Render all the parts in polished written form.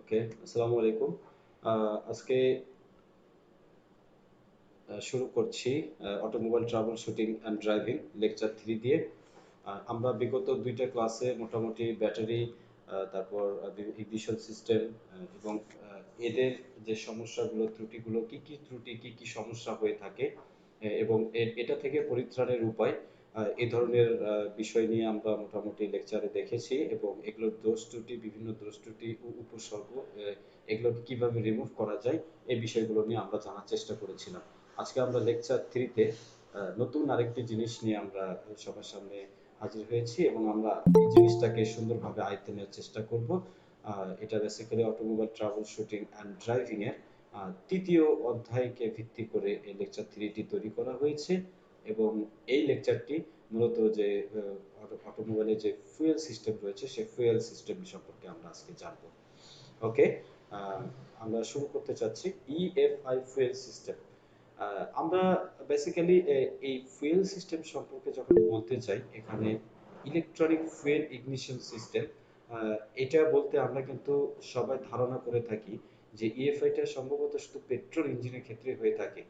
ওকে, আসসালামু আলাইকুম। আজকে শুরু করছি automobile trouble shooting and driving lecture 3 দিয়ে। আমরা বিগত দুইটা ক্লাসে মোটামুটি ব্যাটারি, তারপর ইগনিশন সিস্টেম এবং এদের যে সমস্যাগুলো, ত্রুটিগুলো, কি কি ত্রুটি, কি কি সমস্যা হয়ে থাকে এবং এটা থেকে পরিত্রাণের উপায়, এ ধরনের বিষয় নিয়ে আমরা মোটামুটি লেকচারে দেখেছি এবং এগুলোর দোষ ত্রুটি, বিভিন্ন দোষ ত্রুটি, উপসর্গ, এগুলোকে কিভাবে রিমুভ করা যায়, এই বিষয়গুলো নিয়ে আমরা জানার চেষ্টা করেছিলাম। আজকে আমরা লেকচার 3-তে নতুন আরেকটি জিনিস নিয়ে আমরা সবার সামনে হাজির হয়েছি এবং আমরা এই জিনিসটাকে সুন্দরভাবে আয়ত্তে নেওয়ার চেষ্টা করব। এটা basically automobile travel shooting and driving এর তৃতীয় অধ্যায়কে ভিত্তি করে এই লেকচার 3টি তৈরি করা হয়েছে এবং এই লেকচারটি মূলত যে অটোমোবাইলের যে ফুয়েল সিস্টেম রয়েছে সেই ফুয়েল সিস্টেম সম্পর্কে আমরা আজকে জানবো। ওকে, আমরা শুরু করতে চাচ্ছি ইএফআই ফুয়েল সিস্টেম। আমরা বেসিক্যালি এই ফুয়েল সিস্টেম সম্পর্কে যখন বলতে চাই, এখানে ইলেকট্রনিক ফুয়েল ইগনিশন সিস্টেম, এটা বলতে আমরা কিন্তু সবাই ধারণা করে থাকি যে ইএফআইটা সম্ভবত শুধু পেট্রোল ইঞ্জিনের ক্ষেত্রে হয়ে থাকে।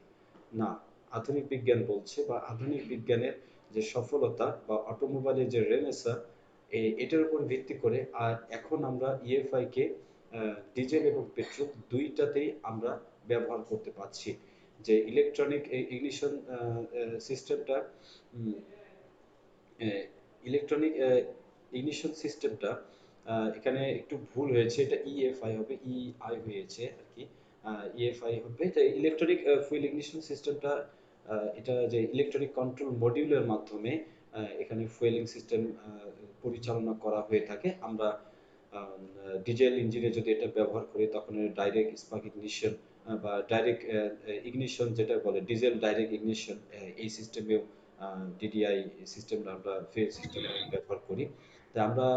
না, আধুনিক বিজ্ঞান বলছে বা আধুনিক বিজ্ঞানের যে সফলতা বা অটোমোবাইলের যে রেনেসাঁ, এটার উপর ভিত্তি করে আর এখন আমরা ইএফআই কে ডিজেল এবং পেট্রোল দুইটাতেই আমরা ব্যবহার করতে পারছি। যে ইলেকট্রনিক ইগনিশন সিস্টেমটা, ইলেকট্রনিক ইগনিশন সিস্টেমটা, এখানে একটু ভুল হয়েছে, এটা ইএফআই হবে, ইআই হয়েছে আর কি। ইএফআই হবে এটা ইলেকট্রনিক ফুয়েল ইগনিশন সিস্টেমটা। এটা যে ইলেকট্রনিক কন্ট্রোল মডিউলের মাধ্যমে এখানে ফুয়েলিং সিস্টেম পরিচালনা করা হয়ে থাকে। আমরা ডিজেল ইঞ্জিনে যদি এটা ব্যবহার করি তখন ডাইরেক্ট স্পার্ক ইগনিশন বা ডাইরেক্ট ইগনিশন যেটা বলে ডিজেল ডাইরেক্ট ইগনিশন, এই সিস্টেমেও ডিডিআই সিস্টেমটা আমরা ফুয়েল সিস্টেমে ব্যবহার করি। তাই আমরা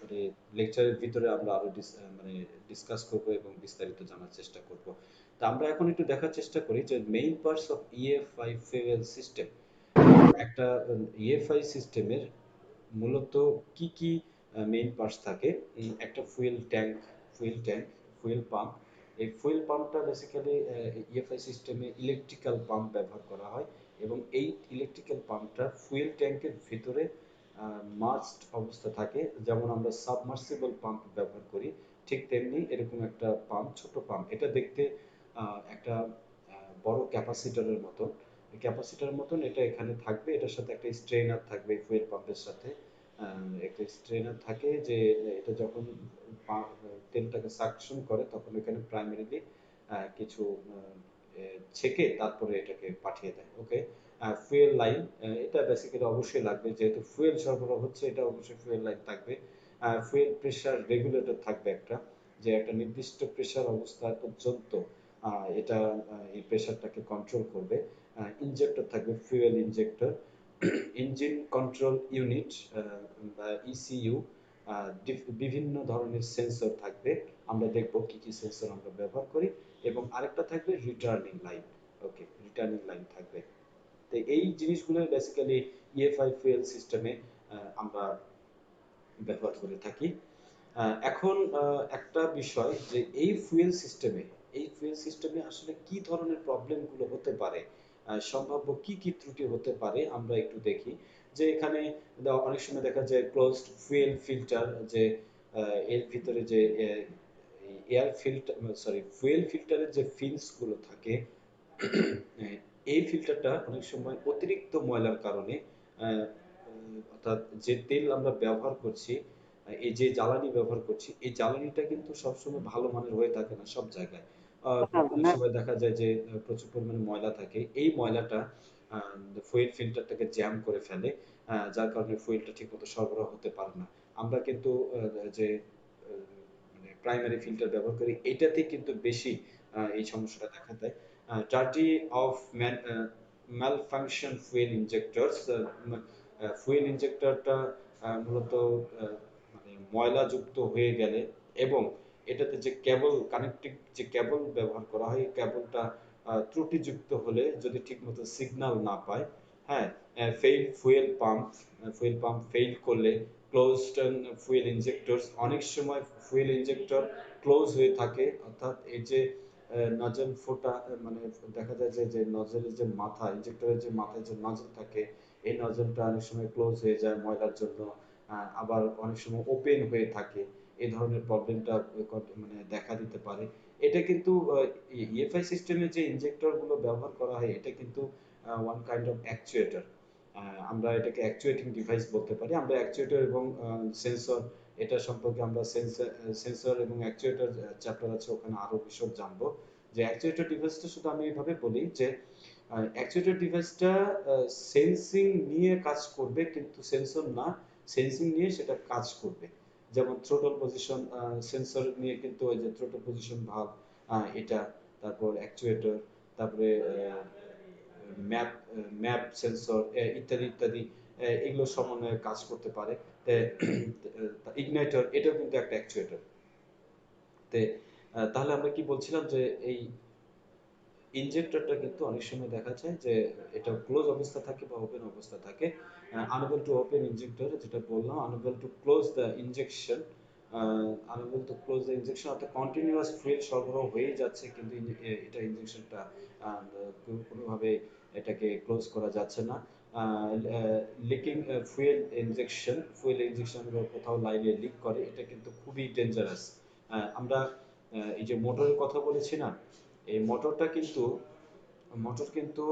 মানে লেকচারের ভিতরে আমরা আরো মানে ডিসকাস করব এবং বিস্তারিত জানার চেষ্টা করব। তা আমরা এখন একটু দেখার চেষ্টা করি যে main parts of EFI fuel system. একটা ইএফআই সিস্টেমের মূলত কি কি মেইন পার্টস থাকে। একটা ফুয়েল ট্যাঙ্ক, ফুয়েল পাম্প। এই ফুয়েল পাম্পটা বেসিক্যালি ইএফআই সিস্টেমে ইলেকট্রিক্যাল পাম্প ব্যবহার করা হয় এবং এই ইলেকট্রিক্যাল পাম্পটা ফুয়েল ট্যাঙ্কের ভিতরে মার্জড অবস্থা থাকে। যেমন আমরা সাবমার্সিবল পাম্প ব্যবহার করি, ঠিক তেমনি এরকম একটা পাম্প, ছোট পাম্প, এটা দেখতে একটা বড় ক্যাপাসিটরের মতন এটা এখানে থাকবে। এটার সাথে একটা স্ট্রেনার থাকবে, ফুয়েল পাম্পের সাথে একটা স্ট্রেনার থাকে যে এটা যখন তেলটাকে সাকশন করে তখন এখানে প্রাইমারিলি কিছু ছেঁকে তারপরে এটাকে পাঠিয়ে দেয়। ওকে, ফুয়েল লাইন, এটা বেসিক্যালি অবশ্যই লাগবে, যেহেতু ফুয়েল সরবরাহ হচ্ছে এটা অবশ্যই ফুয়েল লাইন থাকবে। ফুয়েল প্রেসার রেগুলেটর থাকবে একটা, যে একটা নির্দিষ্ট প্রেসার অবস্থা পর্যন্ত এটা এই প্রেসারটাকে কন্ট্রোল করবে। ইনজেক্টর থাকবে, fuel injector. Engine control unit বা ইসিইউ। বিভিন্ন ধরনের সেন্সর থাকবে, আমরা দেখব কি কি সেন্সর আমরা ব্যবহার করি। এবং আরেকটা থাকবে রিটার্নিং লাইন। ওকে, রিটার্নিং লাইন থাকবে। তো এই জিনিসগুলো বেসিক্যালি ইএফআই ফুয়েল সিস্টেমে আমরা ব্যবহার করে থাকি। এখন একটা বিষয় যে এই ফুয়েল সিস্টেমে আসলে কি ধরনের প্রবলেমগুলো হতে পারে, সম্ভাব্য কি কি ত্রুটি হতে পারে আমরা একটু দেখি। যে এখানে অনেক সময় দেখা যায় ক্লোজড ফুয়েল ফিল্টার, যে এর ভিতরে যে এয়ার ফিল্টার, সরি, ফুয়েল ফিল্টারের যে ফিন্স গুলো থাকে, এই ফিল্টারটা অনেক সময় অতিরিক্ত ময়লার কারণে, অর্থাৎ যে তেল আমরা ব্যবহার করছি, এই যে জ্বালানি ব্যবহার করছি, এই জ্বালানিটা কিন্তু সবসময় ভালো মানের হয়ে থাকে না সব জায়গায়। অনেক সময় দেখা যায় যে প্রচুর পরিমাণে ময়লা থাকে, এই ময়লাটা ফুয়েল ফিল্টারটাকে জ্যাম করে ফেলে, যার কারণে ফুয়েলটা ঠিকমতো সরবরাহ হতে পারে না। আমরা কিন্তু যে মানে প্রাইমারি ফিল্টার ব্যবহার করি, এটাতে কিন্তু বেশি এই সমস্যাটা দেখা দেয়। Dirty of malfunction fuel injectors, fuel ইনজেক্টরটা মূলত মানে ময়লাযুক্ত হয়ে গেলে এবং এটাতে যে কেবল কানেক্টিং যে কেবল ব্যবহার করা হয়, এই কেবলটা ত্রুটিযুক্ত হলে, যদি ঠিকমতো সিগন্যাল না পায়, হ্যাঁ, ফেইল ফুয়েল পাম্প ফেইল করলে ক্লোজড ফুয়েল ইনজেক্টরস, অনেক সময় ফুয়েল ইনজেক্টর ক্লোজ হয়ে থাকে, অর্থাৎ এই যে নজল ফোটা, মানে দেখা যায় যে নজলের যে মাথা, ইনজেক্টরের যে মাথায় যে নজল থাকে, এই নজলটা অনেক সময় ক্লোজ হয়ে যায় ময়লার জন্য। আবার অনেক সময় ওপেন হয়ে থাকে, এই ধরনের প্রবলেমটা মানে দেখা দিতে পারে। এটা কিন্তু ইএফআই সিস্টেমে যে ইনজেক্টর গুলো ব্যবহার করা হয়, এটা কিন্তু ওয়ান কাইন্ড অফ অ্যাকচুয়েটর। আমরা এটাকে অ্যাকচুয়েটিং ডিভাইস বলতে পারি। আমরা অ্যাকচুয়েটর এবং সেন্সর, এটা সম্পর্কে আমরা সেন্সর এবং অ্যাকচুয়েটর চ্যাপ্টার আছে, ওখানে আরো বিশদ জানবো। যে অ্যাকচুয়েটর ডিভাইসটা শুধু আমি এইভাবে বলি যে অ্যাকচুয়েটর ডিভাইসটা সেন্সিং নিয়ে কাজ করবে, কিন্তু সেন্সর না, সেন্সিং নিয়ে সেটা কাজ করবে। যেমন থ্রোটল পজিশন সেন্সর নিয়ে, কিন্তু ওই যে থ্রোটল পজিশন ভাব, এটা, তারপর অ্যাকচুয়েটর, তারপরে ম্যাপ ম্যাপ সেন্সর ইত্যাদি ইত্যাদি, এগুলো সমন্বয়ে কাজ করতে পারে। ইগনাইটর, এটাও কিন্তু একটা অ্যাকচুয়েটর। তাহলে আমরা কি বলছিলাম যে এই ইনজেক্টরটা কিন্তু অনেক সময় দেখা যায় যে এটা ক্লোজ অবস্থা থাকে বা ওপেন অবস্থা থাকে। আনএবল টু ওপেন ইনজেক্টর, যেটা বললাম, unable to close the injection, unable to close the injection, অর্থাৎ কন্টিনিউয়াস ফুয়েল সরবরাহ হয়ে যাচ্ছে, কিন্তু এটা ইনজেকশনটা কোনোভাবে এটাকে ক্লোজ করা যাচ্ছে না। Leaking fuel injection, fuel injection কোথাও লাইনে লিক করে, এটা কিন্তু খুবই ডেঞ্জারাস। আমরা এই যে মোটরের কথা বলেছি না, এই মোটর কিন্তু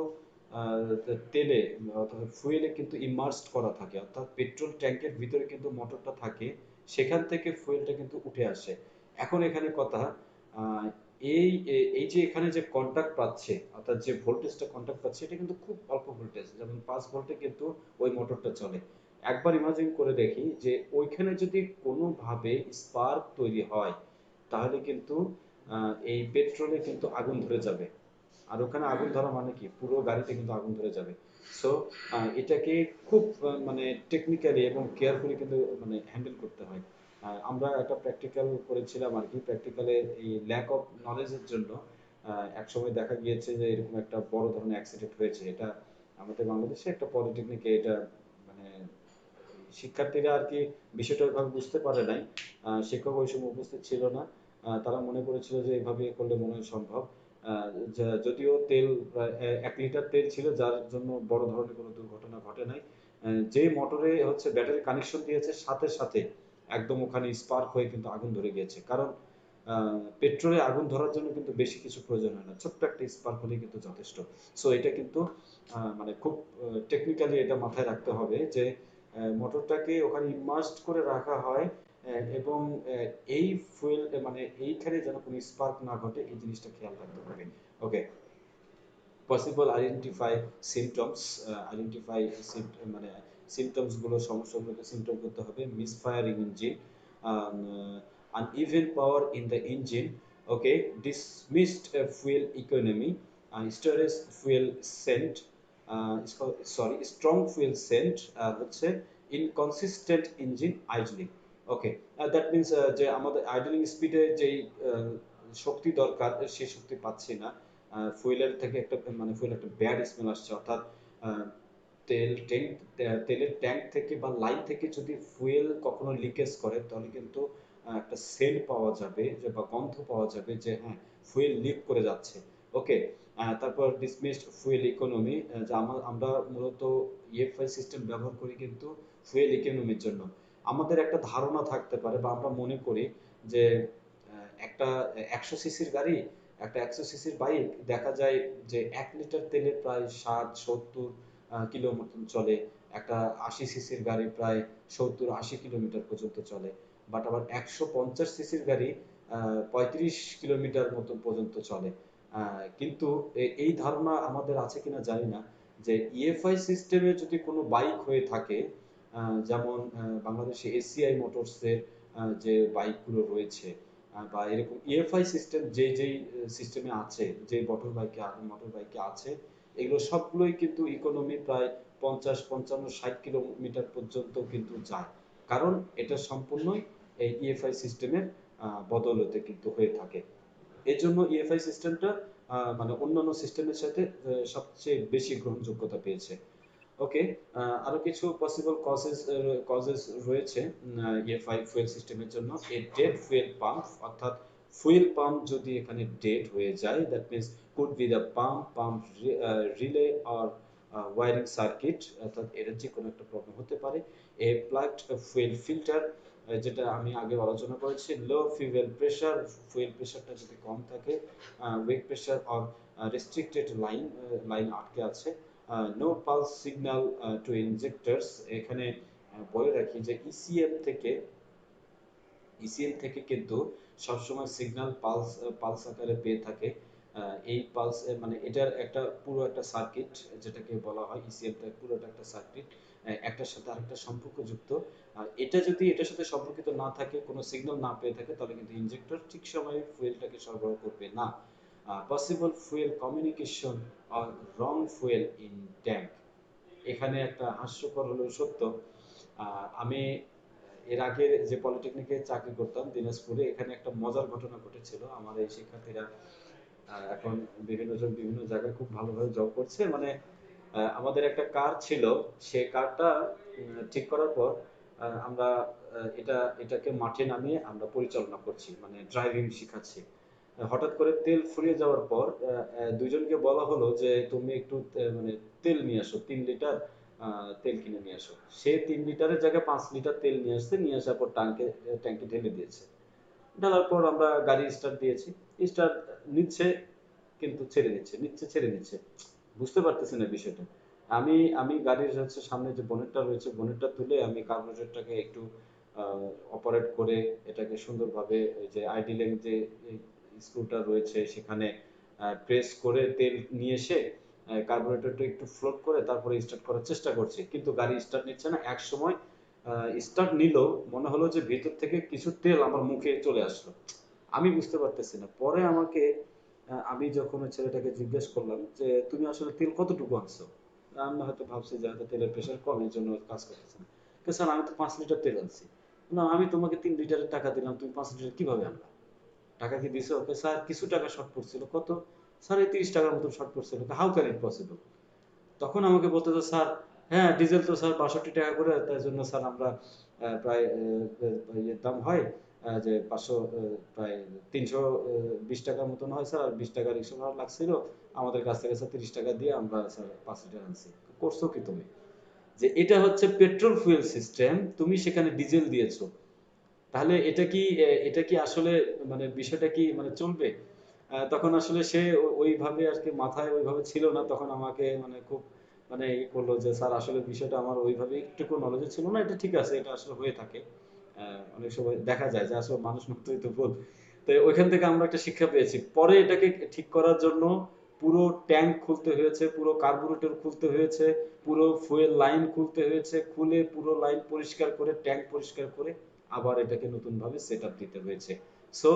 তেলে, অর্থাৎ ফুয়েলে কিন্তু ইমার্সড করা থাকে, অর্থাৎ পেট্রোল ট্যাঙ্কের ভিতরে কিন্তু মোটরটা থাকে, সেখান থেকে ফুয়েলটা কিন্তু উঠে আসে। এখন এখানে কথা, আহ, এই এই যে এখানে যে কন্টাক্ট পাচ্ছে, অর্থাৎ যে ভোল্টেজটা কন্টাক্ট পাচ্ছে, এটা কিন্তু খুব অল্প ভোল্টেজ, যেমন 5 ভোল্টে কিন্তু ওই মোটরটা চলে। একবার ইমাজিন করে দেখি যে ওইখানে যদি কোনোভাবে স্পার্ক তৈরি হয়, তাহলে কিন্তু এই পেট্রোলে কিন্তু আগুন ধরে যাবে। আর ওখানে আগুন ধরা মানে কি, পুরো গাড়িতে কিন্তু আগুন ধরে যাবে। সো এটাকে খুব মানে টেকনিক্যালি এবং কেয়ারফুলি কিন্তু মানে হ্যান্ডেল করতে হয়। আমরা একটা প্র্যাকটিক্যাল করেছিলাম আর কি, প্র্যাকটিক্যালে এই ল্যাক অফ নলেজের জন্য এক সময় দেখা গিয়েছে যে এরকম একটা বড় ধরনের অ্যাক্সিডেন্ট হয়েছে। এটা আমাদের বাংলাদেশে একটা পলিটেকনিকে, এটা মানে শিক্ষার্থীরা আর কি বিষয়টা ওইভাবে বুঝতে পারে নাই, শিক্ষক ওই সময় উপস্থিত ছিল না। তারা মনে করেছিল যে এইভাবে করলে মনে হয় সম্ভব। যদিও তেল প্রায় 1 লিটার তেল ছিল, যার জন্য বড় ধরনের কোনো দুর্ঘটনা ঘটে নাই। যে মোটরে হচ্ছে ব্যাটারি কানেকশন দিয়েছে, সাথে সাথে একদম ওখানে স্পার্ক হয়ে কিন্তু আগুন ধরে গিয়েছে। কারণ পেট্রোলে আগুন ধরার জন্য কিন্তু বেশি কিছু প্রয়োজন হয় না, ছোট্ট একটা স্পার্ক হলেই কিন্তু যথেষ্ট। সো এটা কিন্তু মানে খুব টেকনিক্যালি এটা মাথায় রাখতে হবে যে মোটরটাকে ওখানে ইমার্সড করে রাখা হয়, এবং এই ফুয়েল মানে এইখানে যেন কোনো স্পার্ক না ঘটে, এই জিনিসটা খেয়াল রাখতে হবে। ওকে, পসিবল আইডেন্টিফাই সিমটমস, আইডেন্টিফাই মানে সিমটমস গুলো, সমস্যাগুলোকে সিমটম করতে হবে। মিসফায়ারিং engine, uneven power in the engine, okay, dismissed fuel economy, storage fuel scent, sorry, strong fuel scent, হচ্ছে inconsistent engine idling, okay. That means যে আমাদের আইডলিং স্পিডে যেই শক্তি দরকার, সেই শক্তি পাচ্ছি না। ফুয়েলের থেকে একটা মানে ফুয়েল একটা ব্যাড স্মেল আসছে, অর্থাৎ তেল ট্যাঙ্ক, তেলের ট্যাঙ্ক থেকে বা লাইন থেকে যদি ফুয়েল কখনো লিকেজ করে, তাহলে কিন্তু একটা সেন্ট পাওয়া যাবে, যে বা গন্ধ পাওয়া যাবে যে হ্যাঁ, ফুয়েল লিক করে যাচ্ছে। ওকে, তারপর ডিসমিসড ফুয়েল ইকোনমি, যে আমরা মূলত ইএফআই সিস্টেম ব্যবহার করি কিন্তু ফুয়েল ইকোনমির জন্য। আমাদের একটা ধারণা থাকতে পারে বা আমরা মনে করি যে একটা 100 সিসির গাড়ি, একটা 100 সিসির বাইক, দেখা যায় যে 1 লিটার তেলে প্রায় 60-70 কিলো মতন চলে। একটা 80 সিসির গাড়ি প্রায় 70-80 কিলোমিটার পর্যন্ত চলে। বাট আবার 150 সিসির গাড়ি 35 কিলোমিটার মতো পর্যন্ত চলে। কিন্তু এই ধারণা আমাদের আছে কিনা জানি না, যে ইএফআই সিস্টেমে যদি কোনো বাইক হয়ে থাকে, যেমন বাংলাদেশে এসিআই মোটরসের যে বাইকগুলো রয়েছে, বা এরকম ইএফআই সিস্টেম যেই সিস্টেমে আছে, যে মোটর বাইকে আছে, এগুলো সবগুলোই কিন্তু ইকোনমি প্রায় 50, 55, 60 কিলোমিটার পর্যন্ত কিন্তু যায়। কারণ এটা সম্পূর্ণই এই ইএফআই সিস্টেমের বদৌলতে কিন্তু হয়ে থাকে। এর জন্য ইএফআই সিস্টেমটা মানে অন্যান্য সিস্টেমের সাথে সবচেয়ে বেশি গ্রহণযোগ্যতা পেয়েছে। ওকে, আরো কিছু পসিবল কজেস রয়েছে EFI ফুয়েল সিস্টেমের জন্য। এ ডেড ফুয়েল পাম্প, অর্থাৎ ফুয়েল পাম্প যদি এখানে ডেড হয়ে যায়, that means could be the pump relay or wiring circuit, অর্থাৎ এর যে কোনো একটা প্রবলেম হতে পারে। এ প্লাগড ফুয়েল ফিল্টার, যেটা আমি আগে আলোচনা করেছি, লো ফুয়েল প্রেশার, ফুয়েল প্রেশারটা যদি কম থাকে, ওয়েক প্রেশার অর রেস্ট্রিক্টেড লাইন আটকে আছে, নো পালস সিগন্যাল টু ইনজেক্টরস। এখানে বলে রাখি যে ইসিএম থেকে কিন্তু সবসময় সিগন্যাল পালস আকারে পেয়ে থাকে। এই পালস মানে এটার একটা পুরো একটা সার্কিট, যেটাকে বলা হয় ইসিএমটা পুরোটা একটা সার্কিট, একটার সাথে আরেকটা সম্পর্কযুক্ত। আর এটা যদি এটার সাথে সম্পর্কিত না থাকে, কোনো সিগন্যাল না পেয়ে থাকে, তাহলে কিন্তু ইনজেক্টর ঠিক সময়ে ফুয়েলটাকে সরবরাহ করবে না। Possible fuel communication or wrong fuel in tank. এখানে একটা হাস্যকর হলেও সত্য, আমি এর আগে যে পলিটেকনিকে চাকরি করতাম দিনাজপুরে, এখানে একটা মজার ঘটনা ঘটেছিল। আমার এই শিক্ষার্থীরা এখন বিভিন্ন জন বিভিন্ন জায়গায় খুব ভালোভাবে জব করছে, মানে আমাদের একটা কার ছিল, সে কারটা ঠিক করার পর আমরা এটাকে মাঠে নামিয়ে আমরা পরিচালনা করছি, মানে ড্রাইভিং শিখাচ্ছি। হঠাৎ করে তেল ফুরিয়ে যাওয়ার পর দুইজনকে বলা হলো যে তুমি একটু মানে তেল নিয়ে আসো, 3 লিটার তেল কিনে নিয়ে আসো। সে 3 লিটারের জায়গায় 5 লিটার তেল নিয়ে আসছে, নিয়ে আসার পর ট্যাঙ্কে ঢেলে দিয়েছে। ঢালার পর আমরা গাড়ি স্টার্ট দিয়েছি, স্টার্ট নিচ্ছে কিন্তু ছেড়ে দিচ্ছে, নিচ্ছে ছেড়ে দিচ্ছে, বুঝতে পারতেছি না বিষয়টা। আমি আমি গাড়ির হচ্ছে সামনে যে বনেটটা রয়েছে, বনেটটা তুলে আমি কার্বোরেটরটাকে একটু অপারেট করে এটাকে সুন্দরভাবে ওই যে আইডলিং যে স্ক্রুটা রয়েছে সেখানে প্রেস করে তেল নিয়ে এসে কার্বোরেটরটা একটু ফ্লোট করে তারপরে স্টার্ট করার চেষ্টা করছি, কিন্তু গাড়ি স্টার্ট নিচ্ছে না। এক সময় স্টার্ট নিল, মনে হলো যে ভেতর থেকে কিছু তেল আমার মুখে চলে আসলো, আমি বুঝতে পারতেছি না। পরে আমাকে আমি যখন ওই ছেলেটাকে জিজ্ঞেস করলাম যে তুমি আসলে তেল কতটুকু আনছো, আমি হয়তো ভাবছি যে হয়তো তেলের প্রেশার কম, এই জন্য কাজ করতেছে না। স্যার আমি তো 5 লিটার তেল আনছি। না, আমি তোমাকে 3 লিটারের টাকা দিলাম, তুমি 5 লিটার কিভাবে আনলা? টাকা কি দিছো? স্যার কিছু টাকা শর্ট পড়ছিল। কত? স্যার এই 30 টাকার মতো শর্ট পড়ছিল। How can it possible? তখন আমাকে বলতে যে স্যার, হ্যাঁ ডিজেল তো স্যার 62 টাকা করে, তাই জন্য স্যার আমরা প্রায় ইয়ের দাম হয় যে 500 প্রায় 320 টাকার মতন হয় স্যার, আর 20 টাকা রিক্সা ভাড়া লাগছিল, আমাদের কাছ থেকে স্যার 30 টাকা দিয়ে আমরা স্যার 5 লিটার আনছি। করছো কি তুমি? যে এটা হচ্ছে পেট্রোল ফুয়েল সিস্টেম, তুমি সেখানে ডিজেল দিয়েছো, তাহলে এটা কি আসলে মানে বিষয়টা কি মানে চলবে? তখন আসলে সে ওইভাবে আর কি মাথায় ওইভাবে ছিল না, তখন আমাকে মানে খুব মানে ই করলো যে স্যার আসলে বিষয়টা আমার ওইভাবে একটুকু নলেজে ছিল না, এটা ঠিক আছে, এটা আসলে হয়ে থাকে। অনেক সময় দেখা যায় যে আসলে মানুষ মাত্রই তো ভুল। তো ওইখান থেকে আমরা একটা শিক্ষা পেয়েছি। পরে এটাকে ঠিক করার জন্য পুরো ট্যাঙ্ক খুলতে হয়েছে, পুরো কার্বুরেটর খুলতে হয়েছে, পুরো ফুয়েল লাইন খুলতে হয়েছে, খুলে পুরো লাইন পরিষ্কার করে ট্যাঙ্ক পরিষ্কার করে আবার এটাকে নতুন ভাবে সেট আপ দিতে হয়েছে। সো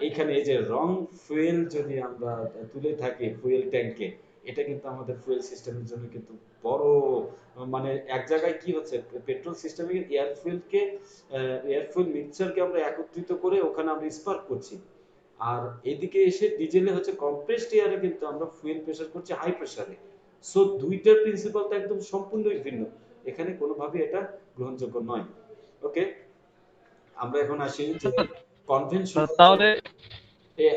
এইখানে এই যে রং ফুয়েল যদি আমরা তুলে থাকি ফুয়েল ট্যাঙ্কে, এটা কিন্তু আমাদের ফুয়েল সিস্টেমের জন্য কিন্তু বড় মানে এক জায়গায় কি হচ্ছে, পেট্রোল সিস্টেমে এয়ার ফুয়েল মিক্সচারকে আমরা একত্রিত করে ওখানে আমরা স্পার্ক করছি, আর এদিকে এসে ডিজেলে হচ্ছে কম্প্রেসড এয়ারে কিন্তু আমরা ফুয়েল প্রেসার করছি হাই প্রেসারে। সো দুইটার প্রিন্সিপাল তো একদম সম্পূর্ণই ভিন্ন, এখানে কোনোভাবে এটা গ্রহণযোগ্য নয়। ওকে, আমরা এখন আসি যে কনভেনশনাল যে তাহলে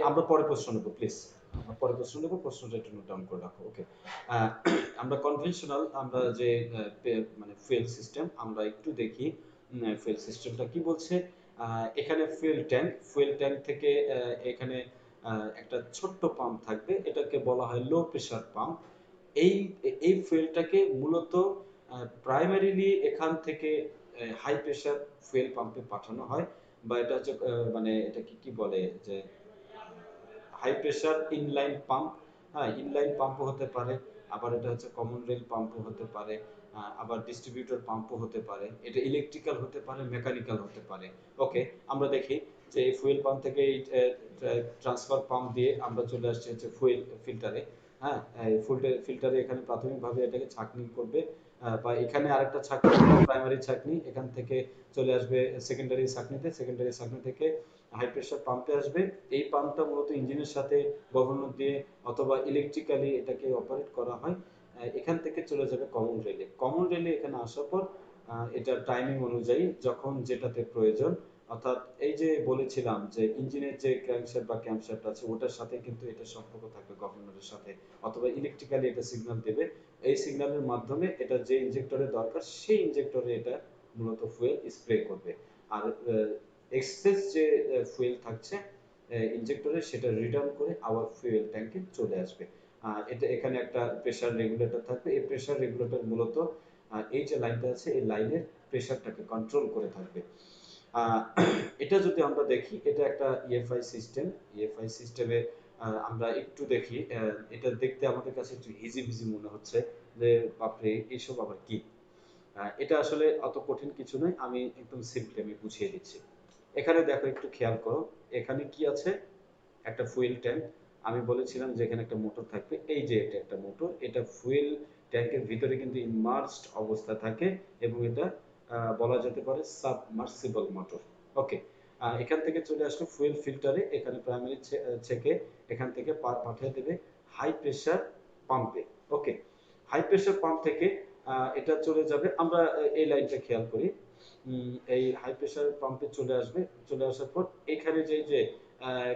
আমরা পরে প্রশ্ন নেব প্লিজ, আমরা পরে প্রশ্ন নেব, প্রশ্নটা একটু নোট ডাউন করে রাখো। ওকে, আমরা কনভেনশনাল আমরা যে মানে ফুয়েল সিস্টেম আমরা একটু দেখি, ফুয়েল সিস্টেমটা কি বলছে। এখানে ফুয়েল ট্যাঙ্ক থেকে এখানে একটা ছোট্ট পাম্প থাকবে, এটাকে বলা হয় লো প্রেসার পাম্প। এই এই ফুয়েলটাকে মূলত প্রাইমারিলি এখান থেকে হাই প্রেসার ফুয়েল পাম্পে পাঠানো হয়, বা এটা হচ্ছে মানে এটা কি কি বলে যে হাই প্রেসার ইনলাইন পাম্প। হ্যাঁ, ইনলাইন পাম্পও হতে পারে, আবার এটা হচ্ছে কমন রেল পাম্পও হতে পারে, আবার ডিস্ট্রিবিউটর পাম্পও হতে পারে, এটা ইলেকট্রিক্যাল হতে পারে, মেকানিক্যাল হতে পারে। ওকে, আমরা দেখি যে এই ফুয়েল পাম্প থেকে এই ট্রান্সফার পাম্প দিয়ে আমরা চলে আসছি হচ্ছে ফুয়েল ফিল্টারে। হ্যাঁ, এই ফিল্টারে এখানে প্রাথমিকভাবে এটাকে ছাঁকনি করবে, বা এখানে আরেকটা ছাঁকনি, প্রাইমারি ছাঁকনি, এখান থেকে চলে আসবে সেকেন্ডারি ছাঁকনিতে, সেকেন্ডারি ছাঁকনি থেকে হাই প্রেসার পাম্পে আসবে। এই পাম্পটা মূলত ইঞ্জিনের সাথে গভর্নর দিয়ে অথবা ইলেকট্রিক্যালি এটাকে অপারেট করা হয়। এখান থেকে চলে যাবে কমন রেলে। কমন রেলে এখানে আসার পর এটা টাইমিং অনুযায়ী যখন যেটাতে প্রয়োজন, অর্থাৎ এই যে বলেছিলাম যে ইঞ্জিনের যে ক্র্যাঙ্কশ্যাফট বা ক্যামশ্যাফট আছে ওটার সাথে কিন্তু এটা সম্পর্ক থাকবে গভর্নরের সাথে, অথবা ইলেকট্রিক্যালি এটা সিগন্যাল দেবে। এই সিগন্যালের মাধ্যমে এটা যে ইনজেক্টরে দরকার সেই ইনজেক্টরে এটা মূলত ফুয়েল স্প্রে করবে। আর এক্সেস যে ফুয়েল থাকছে ইনজেক্টরে সেটা রিটার্ন করে আবার ফুয়েল ট্যাঙ্কে চলে আসবে। এটা এখানে একটা প্রেসার রেগুলেটর থাকবে। এই প্রেসার রেগুলেটর মূলত এই যে লাইনটা আছে এই লাইনের প্রেসারটাকে কন্ট্রোল করে থাকবে। আহ, এটা যদি আমরা দেখি এটা একটা ইএফআই সিস্টেম। ইএফআই সিস্টেমে আমরা একটু দেখি, এটা দেখতে আমাদের কাছে একটু হিজিবিজি মনে হচ্ছে যে বাপরে এইসব আবার কি। এটা আসলে অত কঠিন কিছু নয়, আমি একদম সিম্পলি আমি বুঝিয়ে দিচ্ছি। এখানে দেখো একটু খেয়াল করো, এখানে কি আছে, একটা ফুয়েল ট্যাঙ্ক। আমি বলেছিলাম যে এখানে একটা মোটর থাকবে, এই যে এটা একটা মোটর, এটা ফুয়েল ট্যাঙ্কের ভিতরে কিন্তু ইমার্জড অবস্থা থাকে এবং এটা বলা যেতে পারে সাবমার্সিবল মোটর। ওকে, এখান থেকে চলে আসলো ফুয়েল ফিল্টারে, এখানে প্রাইমারি ছেকে এখান থেকে পাঠিয়ে দেবে হাই প্রেসার পাম্পে। ওকে, হাই প্রেসার পাম্প থেকে এটা চলে যাবে, আমরা এই লাইনটা খেয়াল করি। এই হাই প্রেসার পাম্পে চলে আসবে, চলে আসার পর এখানে যে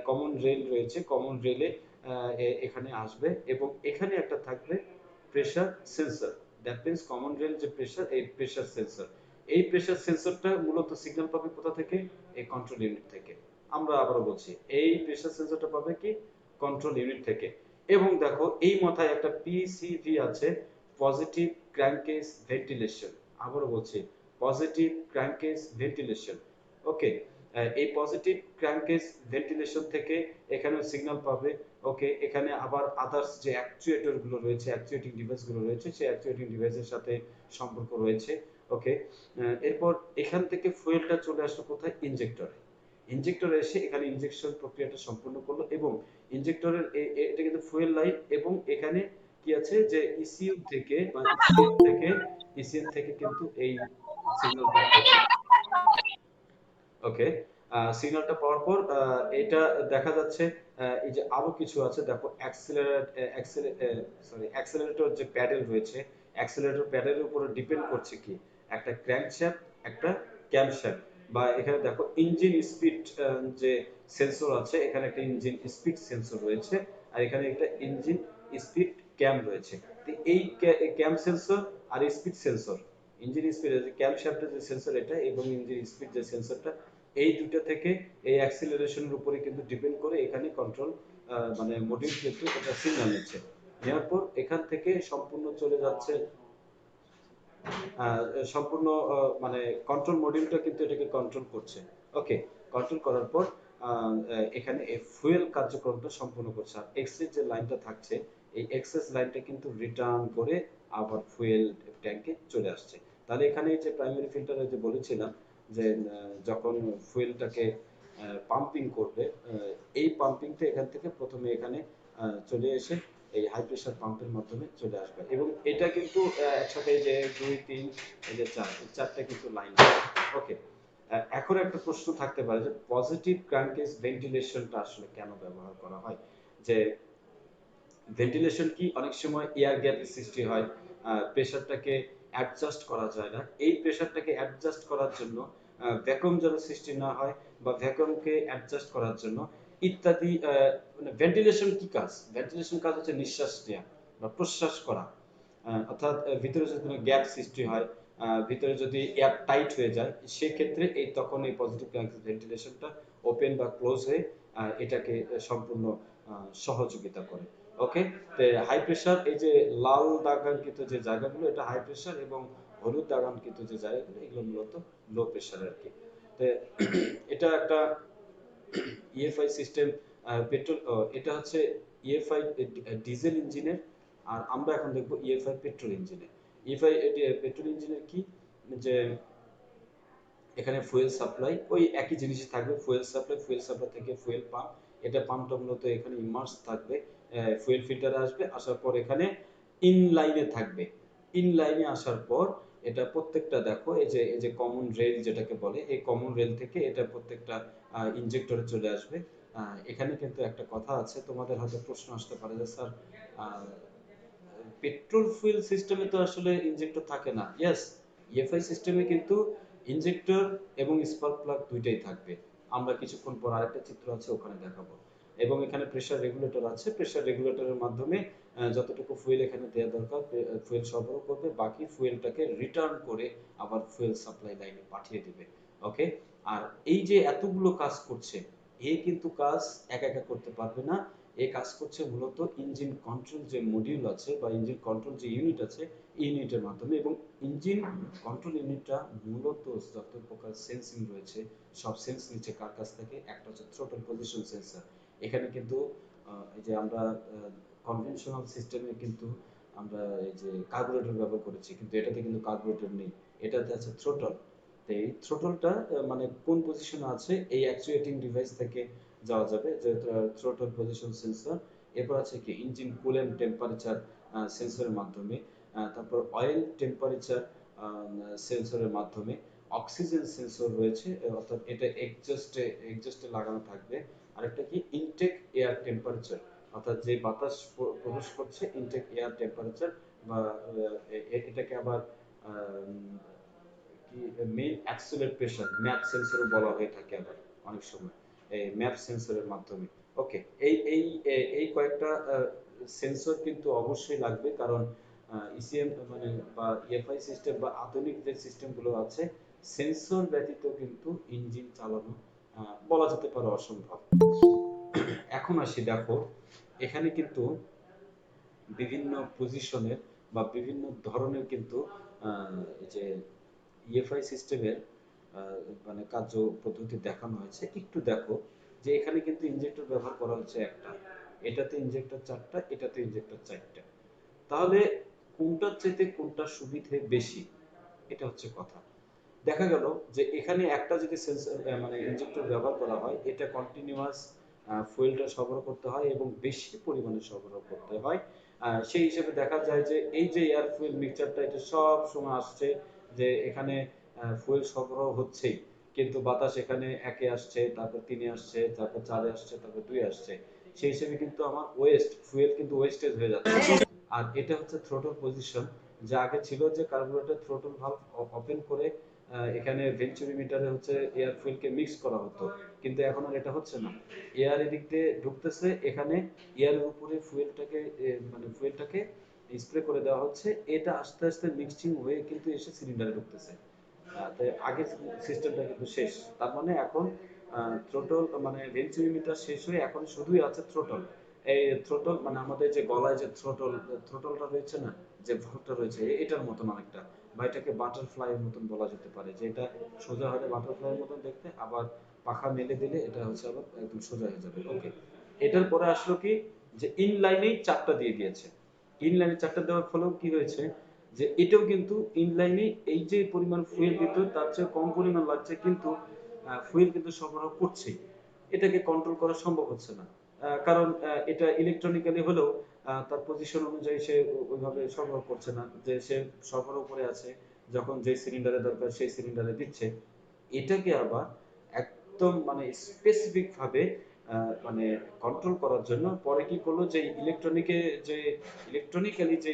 কমন রেল রয়েছে, কমন রেলে এখানে আসবে এবং এখানে একটা থাকবে pressure sensor. That means common rail যে প্রেসার, এই প্রেসার সেন্সর, এই প্রেসার সেন্সরটা মূলত সিগন্যাল পাবে কোথা থেকে, এই কন্ট্রোল ইউনিট থেকে। আমরা আবারও বলছি, এই প্রেসার সেন্সরটা পাবে কি, কন্ট্রোল ইউনিট থেকে। এবং দেখো এই মাথায় একটা পিসিভি আছে, পজিটিভ ক্র্যাঙ্কেজ ভেন্টিলেশন। আবারও বলছি, পজিটিভ ক্র্যাঙ্কেজ ভেন্টিলেশন। ওকে, এই পজিটিভ ক্র্যাঙ্কেজ ভেন্টিলেশন থেকে এখানেও সিগন্যাল পাবে। ওকে, এখানে আবার আদার্স যে অ্যাকচুয়েটর গুলো রয়েছে, অ্যাকচুয়েটিং ডিভাইস গুলো রয়েছে, সেই অ্যাকচুয়েটিং ডিভাইসের সাথে সম্পর্ক রয়েছে। ওকে, এরপর এখান থেকে ফুয়েলটা চলে আসলো কোথায়, ইনজেক্টরে। ইনজেক্টরে এসে এখানে ইনজেকশন প্রক্রিয়াটা সম্পূর্ণ করলো এবং ইনজেক্টরের এটা কিন্তু ফুয়েল লাইন এবং এখানে কি আছে যে ইসিইউ থেকে বা ইসিএম থেকে কিন্তু এই সিগন্যালটা পাচ্ছে। ওকে, সিগন্যালটা পাওয়ার পর এটা দেখা যাচ্ছে এই যে আরো কিছু আছে, দেখো অ্যাক্সেলারেটর যে প্যাডেল রয়েছে, অ্যাক্সেলারেটর প্যাডেলের উপর ডিপেন্ড করছে কি, একটা ক্র্যাঙ্কশ্যাফট, একটা ক্যামশ্যাফট। বা এখানে দেখো ইঞ্জিন স্পিড যে সেন্সর আছে, এখানে একটা ইঞ্জিন স্পিড সেন্সর রয়েছে আর এখানে একটা ইঞ্জিন স্পিড ক্যাম রয়েছে। তো এই ক্যাম সেন্সর আর স্পিড সেন্সর, ইঞ্জিন স্পিড ক্যাম শ্যাফটের যে সেন্সর এটা এবং ইঞ্জিন স্পিড যে সেন্সরটা, এই দুটো থেকে এই অ্যাক্সিলারেশনের উপরে কিন্তু ডিপেন্ড করে এখানে কন্ট্রোল মানে মডিউল কিন্তু এটা সিগন্যাল নিচ্ছে। নেওয়ার পর এখান থেকে সম্পূর্ণ চলে যাচ্ছে সম্পূর্ণ মানে কন্ট্রোল মডিউলটা কিন্তু এটাকে কন্ট্রোল করছে। ওকে, কন্ট্রোল করার পর এখানে এই ফুয়েল কার্যক্রমটা সম্পূর্ণ করছে। আর এক্সেস যে লাইনটা থাকছে, এই এক্সেস লাইনটা কিন্তু রিটার্ন করে আবার ফুয়েল ট্যাঙ্কে চলে আসছে। তাহলে এখানে যে প্রাইমারি ফিল্টারে যে বলেছিলাম যে যখন ফুয়েলটাকে পাম্পিং করবে, এই পাম্পিংটা এখান থেকে প্রথমে এখানে চলে এসে এই হাই প্রেসার পাম্পের মাধ্যমে চলে আসবে এবং এটা কিন্তু একসাথে যে 2 3 এই যে 4, এই 4টা কিন্তু লাইন। ওকে, এখন একটা প্রশ্ন থাকতে পারে যে পজিটিভ ক্র্যাঙ্কেজ ভেন্টিলেশনটা আসলে কেন ব্যবহার করা হয়। যে ভেন্টিলেশন কি, অনেক সময় এয়ার গ্যাপের সৃষ্টি হয়, প্রেসারটাকে অ্যাডজাস্ট করা যায় না, এই প্রেসারটাকে অ্যাডজাস্ট করার জন্য ভ্যাকুয়াম যেন সৃষ্টি না হয় বা ভ্যাকুয়ামকে অ্যাডজাস্ট করার জন্য ইত্যাদি। মানে ভেন্টিলেশন কি কাজ, ভেন্টিলেশন কাজ হচ্ছে নিঃশ্বাস নেওয়া বা প্রশ্বাস করা। অর্থাৎ ভিতরে যদি কোনো গ্যাপ সৃষ্টি হয়, ভিতরে যদি এয়ার টাইট হয়ে যায়, সেক্ষেত্রে এই তখন এই পজিটিভ ভেন্টিলেশনটা ওপেন বা ক্লোজ হয়ে এটাকে সম্পূর্ণ সহযোগিতা করে। ওকে, হাই প্রেসার এই যে লাল দাগাঙ্কিত যে জায়গাগুলো এটা হাই প্রেসার এবং হলুদ দাগাঙ্কিত যে জায়গাগুলো এগুলো মূলত লো প্রেসার আর কি। তো এটা একটা ইএফআই সিস্টেম। পেট্রোল, এটা হচ্ছে ইএফআই ডিজেল ইঞ্জিনের। আর আমরা এখন দেখবো ইএফআই পেট্রোল ইঞ্জিনের। ইএফআই পেট্রোল ইঞ্জিনের কি, যে এখানে ফুয়েল সাপ্লাই ওই একই জিনিসই থাকবে, ফুয়েল সাপ্লাই, ফুয়েল সাপ্লাই থেকে ফুয়েল পাম্প, এটা পাম্পটা মূলত এখানে ইমার্স থাকবে, ফুয়েল ফিল্টারে আসবে, আসার পর এখানে ইন লাইনে থাকবে। ইন লাইনে আসার পর এটা প্রত্যেকটা দেখো এই যে কমন রেল যেটাকে বলে, এই কমন রেল থেকে এটা প্রত্যেকটা ইনজেক্টরে চলে আসবে। এখানে কিন্তু একটা কথা আছে, তোমাদের হয়তো প্রশ্ন আসতে পারে যে স্যার পেট্রোল ফুয়েল সিস্টেমে তো আসলে ইনজেক্টর থাকে না। ইয়েস, ইএফআই সিস্টেমে কিন্তু ইনজেক্টর এবং স্পার্ক প্লাগ দুইটাই থাকবে। আমরা কিছুক্ষণ পর আরেকটা চিত্র আছে ওখানে দেখাবো। এবং এখানে প্রেসার রেগুলেটর আছে, প্রেসার রেগুলেটরের মাধ্যমে যতটুকু ফুয়েল এখানে দেওয়া দরকার ফুয়েল সরবরাহ করবে, বাকি ফুয়েলটাকে রিটার্ন করে আবার ফুয়েল সাপ্লাই লাইনে পাঠিয়ে দিবে। ওকে। আর এই যে এতগুলো কাজ করছে, এ কিন্তু কাজ একা একা করতে পারবে না। এ কাজ করছে মূলত ইঞ্জিন কন্ট্রোল যে মডিউল আছে বা ইঞ্জিন কন্ট্রোল যে ইউনিট আছে এই ইউনিটের মাধ্যমে। এবং ইঞ্জিন কন্ট্রোল ইউনিটটা মূলত যত প্রকার সেন্সিং রয়েছে সব সেন্স নিচ্ছে কার কাছ থেকে? একটা হচ্ছে থ্রোটল পজিশন সেন্সর। এখানে কিন্তু এই যে আমরা কনভেনশনাল সিস্টেমে কিন্তু আমরা এই যে কার্বুরেটর ব্যবহার করেছি, কিন্তু এটাতে কিন্তু কার্বুরেটর নেই, এটাতে আছে থ্রোটল। তো এই থ্রোটলটা মানে কোন পজিশনে আছে এই অ্যাকচুয়েটিং ডিভাইস থেকে যাওয়া যাবে, যে থ্রোটল পজিশন সেন্সর। এরপর আছে কি ইঞ্জিন কুলেন্ট টেম্পারেচার সেন্সরের মাধ্যমে, তারপর অয়েল টেম্পারেচার সেন্সরের মাধ্যমে, অক্সিজেন সেন্সর রয়েছে, অর্থাৎ এটা এক্সজস্টে লাগানো থাকবে। আরেকটা কি ইনটেক এয়ার টেম্পারেচার, অর্থাৎ যে বাতাস প্রবেশ করছে ইনটেক এয়ার টেম্পারেচার, বা এটাকে আবার কি মেইন অ্যাবসোলিউট প্রেসার ম্যাপ সেন্সরও বলা হয়ে থাকে আবার অনেক সময় এই ম্যাপ সেন্সরের মাধ্যমে। ওকে। এই এই এই কয়েকটা সেন্সর কিন্তু অবশ্যই লাগবে, কারণ ইসিএম মানে বা ইএফআই সিস্টেম বা আধুনিক যে সিস্টেমগুলো আছে সেন্সর ব্যতীত কিন্তু ইঞ্জিন চালানো বলা যেতে পারে অসম্ভব। এখন আসি, দেখো এখানে কিন্তু বিভিন্ন পজিশনের বা বিভিন্ন ধরনের কিন্তু এই যে ইএফআই সিস্টেমের মানে কার্য পদ্ধতি দেখানো হয়েছে। একটু দেখো যে এখানে কিন্তু ইনজেক্টর ব্যবহার করা হচ্ছে একটা, এটাতে ইনজেক্টর চারটা, এটাতে ইনজেক্টর চারটা। তাহলে কোনটার চাইতে কোনটা সুবিধে বেশি, এটা হচ্ছে কথা। দেখা গেল যে এখানে একটা যদি সেন্সর মানে ইনজেক্টর ব্যবহার করা হয়, এটা কন্টিনিউয়াস ফুয়েলটা সরবরাহ করতে হয় এবং বেশি পরিমাণে সরবরাহ করতে হয়। সেই হিসেবে দেখা যায় যে এই যে এয়ার ফুয়েল মিক্সচারটা এটা সব সময় আসছে, যে এখানে ফুয়েল সরবরাহ হচ্ছেই, কিন্তু বাতাস এখানে একে আসছে, তারপর তিনে আসছে, তারপর চারে আসছে, তারপর দুই আসছে। সেই হিসেবে কিন্তু আমার ওয়েস্ট ফুয়েল কিন্তু ওয়েস্টেজ হয়ে যাচ্ছে। আর এটা হচ্ছে থ্রোটল পজিশন, যা আগে ছিল যে কার্বুরেটর থ্রোটল ভালভ ওপেন করে এখানে ভেন্চুরিমিটারে হচ্ছে এয়ার ফুয়েলকে মিক্স করা হতো, কিন্তু এখন আর এটা হচ্ছে না। এয়ার এদিক দিয়ে ঢুকতেছে, এখানে এয়ারের উপরে ফুয়েলটাকে মানে ফুয়েলটাকে স্প্রে করে দেওয়া হচ্ছে, এটা আস্তে আস্তে মিক্সিং হয়ে কিন্তু এসে সিলিন্ডারে ঢুকতেছে। আগের সিস্টেমটা কিন্তু শেষ। তার মানে এখন থ্রোটল মানে ভেন্চুরিমিটার শেষ হয়ে এখন শুধুই আছে থ্রোটল। এই থ্রোটল মানে আমাদের যে গলায় যে থ্রোটলটা রয়েছে না, যে ভালভটা রয়েছে এটার মতন অনেকটা, বা এটাকে বাটারফ্লাই এর মতন বলা যেতে পারে, যে এটা সোজা হলে বাটারফ্লাই এর মতন দেখতে, আবার পাখা মেলে দিলে এটা হচ্ছে আবার একদম সোজা হয়ে যাবে। ওকে। এটার পরে আসলো কি যে ইনলাইনেই চারটা দিয়ে দিয়েছে। ইনলাইনে চারটা দেওয়ার ফলেও কি হয়েছে যে এটাও কিন্তু ইনলাইনে এই যে পরিমাণ ফুয়েল দিত তার চেয়ে কম পরিমাণ লাগছে, কিন্তু ফুয়েল কিন্তু সরবরাহ করছে, এটাকে কন্ট্রোল করা সম্ভব হচ্ছে না। কারণ এটা ইলেকট্রনিক্যালি হলেও তার পজিশন অনুযায়ী সে ওইভাবে সরবরাহ করছে না, যে সে সরবরাহ করে আছে, যখন যে সিলিন্ডারে দরকার সেই সিলিন্ডারে দিচ্ছে। এটাকে আবার একদম মানে স্পেসিফিক ভাবে মানে কন্ট্রোল করার জন্য পরে কি করলো, যে ইলেকট্রনিক্যালি যে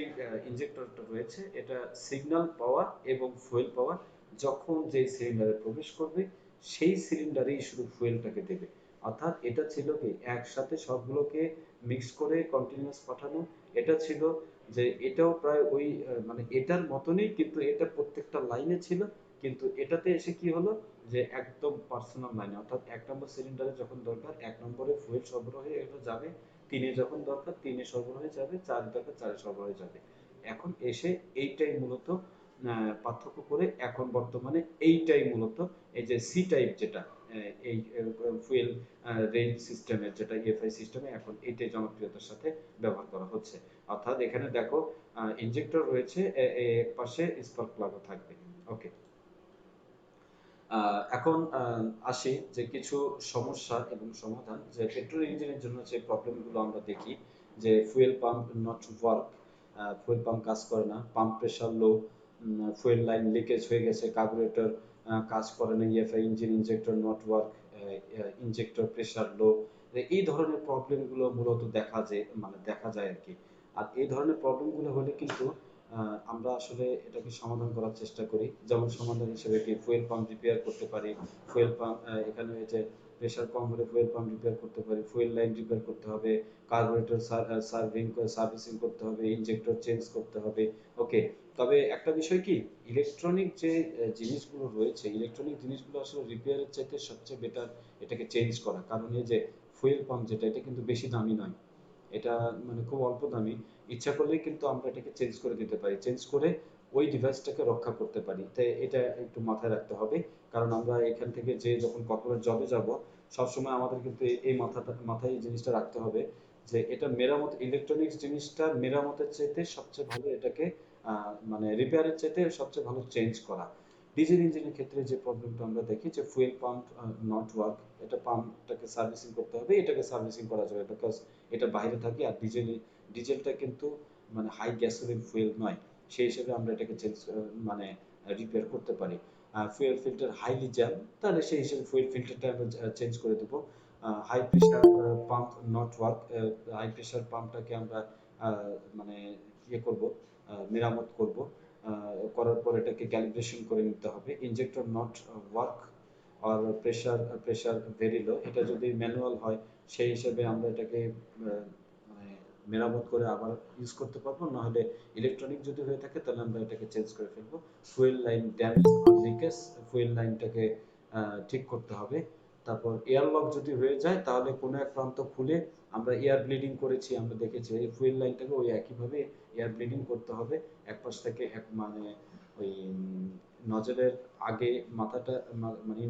ইনজেক্টরটা রয়েছে এটা সিগন্যাল পাওয়া এবং ফুয়েল পাওয়া যখন যে সিলিন্ডারে প্রবেশ করবে সেই সিলিন্ডারেই শুধু ফুয়েলটাকে দেবে। অর্থাৎ এটা ছিল কি একসাথে সবগুলোকে মিক্স করে কন্টিনিউয়াস পাঠানো। এটা ছিল যে এটাও প্রায় ওই মানে এটার মতনই, কিন্তু এটা প্রত্যেকটা লাইনে ছিল, কিন্তু এটাতে এসে কি হলো যে একদম পার্সোনাল লাইনে, অর্থাৎ 1 নম্বর সিলিন্ডারে যখন দরকার 1 নম্বরে ফুয়েল সরবরাহ হয়ে এটা যাবে, 3-এ যখন দরকার 3-এ সরবরাহ হয়ে যাবে, 4 দরকার 4-এ সরবরাহ হয়ে যাবে। এখন এসে এইটাই মূলত পার্থক্য করে এখন বর্তমানে এইটাই মূলত এই যে সি টাইপ যেটা এই ফুয়েল রেঞ্জ সিস্টেমের যেটা ইএফআই সিস্টেমে এখন এইটাই জনপ্রিয়তার সাথে ব্যবহার করা হচ্ছে। অর্থাৎ এখানে দেখো ইনজেক্টর রয়েছে, এক পাশে স্পার্ক প্লাগও থাকবে। ওকে। এখন আসি যে কিছু সমস্যা এবং সমাধান, যে পেট্রোল ইঞ্জিনের জন্য যে প্রবলেমগুলো আমরা দেখি, যে fuel pump not work, fuel pump কাজ করে না, pump pressure low, fuel line leakage হয়ে গেছে, কার্বুরেটর কাজ করে না, EFI engine injector not work, injector pressure low, এই ধরনের প্রবলেমগুলো মূলত দেখা যায় আর কি। আর এই ধরনের প্রবলেমগুলো হলে কিন্তু আমরা আসলে এটাকে সমাধান করার চেষ্টা করি। যেমন সমাধান হিসেবে কি ফুয়েল পাম্প রিপেয়ার করতে পারি। ফুয়েল পাম্প এখানে এই যে প্রেশার কম হলে ফুয়েল পাম্প রিপেয়ার করতে পারি, ফুয়েল লাইন রিপেয়ার করতে হবে, কার্বোরেটর সার্ভিসিং করতে হবে, ইনজেক্টর চেঞ্জ করতে হবে। ওকে। তবে একটা বিষয় কি, ইলেকট্রনিক যে জিনিসগুলো রয়েছে, ইলেকট্রনিক জিনিসগুলো আসলে রিপেয়ারের চাইতে সবচেয়ে বেটার এটাকে চেঞ্জ করা। কারণ এই যে ফুয়েল পাম্প যেটা, এটা কিন্তু বেশি দামি নয়, এটা মানে খুব অল্প দামি। ইচ্ছা করলেই কিন্তু আমরা এটাকে চেঞ্জ করে দিতে পারি, চেঞ্জ করে ওই ডিভাইসটাকে রক্ষা করতে পারি। তাই এটা একটু মাথায় রাখতে হবে। কারণ আমরা এখান থেকে যে যখন কর্পোরেট জবে যাব, সবসময় আমাদের কিন্তু এই মাথায় এই জিনিসটা রাখতে হবে যে এটা মেরামত, ইলেকট্রনিক্স জিনিসটা মেরামতের চাইতে সবচেয়ে ভালো এটাকে মানে রিপেয়ারের চাইতে সবচেয়ে ভালো চেঞ্জ করা। ডিজেল ইঞ্জিনের ক্ষেত্রে যে প্রবলেমটা আমরা দেখি যে ফুয়েল পাম্প নট ওয়ার্ক, এটা পাম্পটাকে সার্ভিসিং করতে হবে, এটাকে সার্ভিসিং করা যাবে বিকজ এটা বাইরে থাকে। আর ডিজেলটা কিন্তু মানে হাই গ্যাসোলিন ফুয়েল নয়, সেই হিসেবে আমরা এটাকে চেঞ্জ মানে রিপেয়ার করতে পারি। ফুয়েল ফিল্টার হাইলি জ্যাম, তাহলে সেই হিসেবে ফুয়েল ফিল্টারটা আমরা চেঞ্জ করে দেবো। High pressure pump not work, high pressure পাম্পটাকে আমরা মানে ইয়ে করবো, মেরামত করব। করার পর এটাকে ক্যালিব্রেশন করে নিতে হবে। ইনজেক্টর নট ওয়ার্ক আর প্রেশার ভেরি লো, এটা যদি ম্যানুয়াল হয় সেই হিসেবে আমরা এটাকে মানে মেরামত করে আবার ইউজ করতে পারবো। নাহলে ইলেকট্রনিক যদি হয়ে থাকে তাহলে আমরা এটাকে চেঞ্জ করে ফেলবো। ফুয়েল লাইন ড্যামেজ আর লিকেজ, ফুয়েল লাইনটাকে ঠিক করতে হবে। তারপর এয়ার লক যদি হয়ে যায় তাহলে কোনো এক প্রান্ত খুলে, আমরা এয়ার ব্লিডিং করেছি, আমরা দেখেছি এই ফুয়েল লাইনটাকে ওই একইভাবে এয়ার ব্লিডিং করতে হবে। এক পাশ থেকে এক মানে ওই নজলের আগে মাথাটা মানে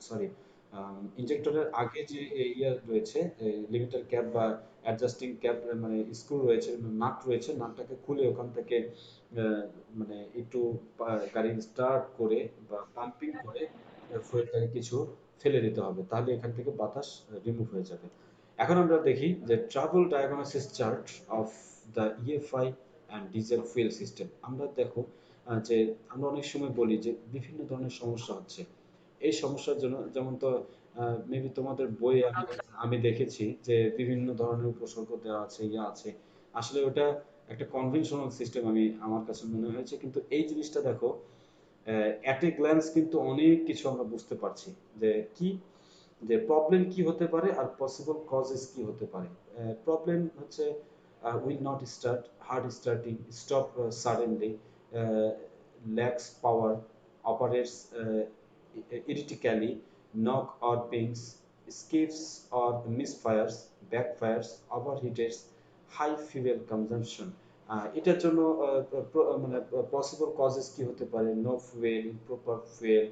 সরি ইনজেক্টরের আগে যে ইয়ার রয়েছে, লিমিটার ক্যাপ বা অ্যাডজাস্টিং ক্যাপ মানে স্ক্রু রয়েছে, নাট রয়েছে, নাটটাকে খুলে ওখান থেকে মানে একটু গাড়ি স্টার্ট করে বা পাম্পিং করে ফুয়েলটাকে কিছু ফেলে দিতে হবে, তাহলে এখান থেকে বাতাস রিমুভ হয়ে যাবে। এখন আমরা দেখি যে trouble diagnosis chart of the EFI and diesel fuel system. আমরা দেখো যে আমরা অনেক সময় বলি যে বিভিন্ন ধরনের সমস্যা হচ্ছে। এই সমস্যার জন্য যেমন তো মেবি তোমাদের বই আমি আমি দেখেছি যে বিভিন্ন ধরনের উপসর্গ দেওয়া আছে, ইয়া আছে। আসলে ওটা একটা কনভেনশনাল সিস্টেম আমি আমার কাছে মনে হয়েছে, কিন্তু এই জিনিসটা দেখো অ্যাট এ গ্ল্যান্স কিন্তু অনেক কিছু আমরা বুঝতে পারছি যে কি, যে প্রবলেম কি হতে পারে আর পসিবল কজেস কি হতে পারে। প্রবলেম হচ্ছে will not start, hard starting, stop suddenly, lakhs power, operates erratically, knock or pings, skips or misfires, backfires, overheats, high fuel consumption. এটার জন্য মানে পসিবল কজেস কি হতে পারে? No fuel, improper fuel,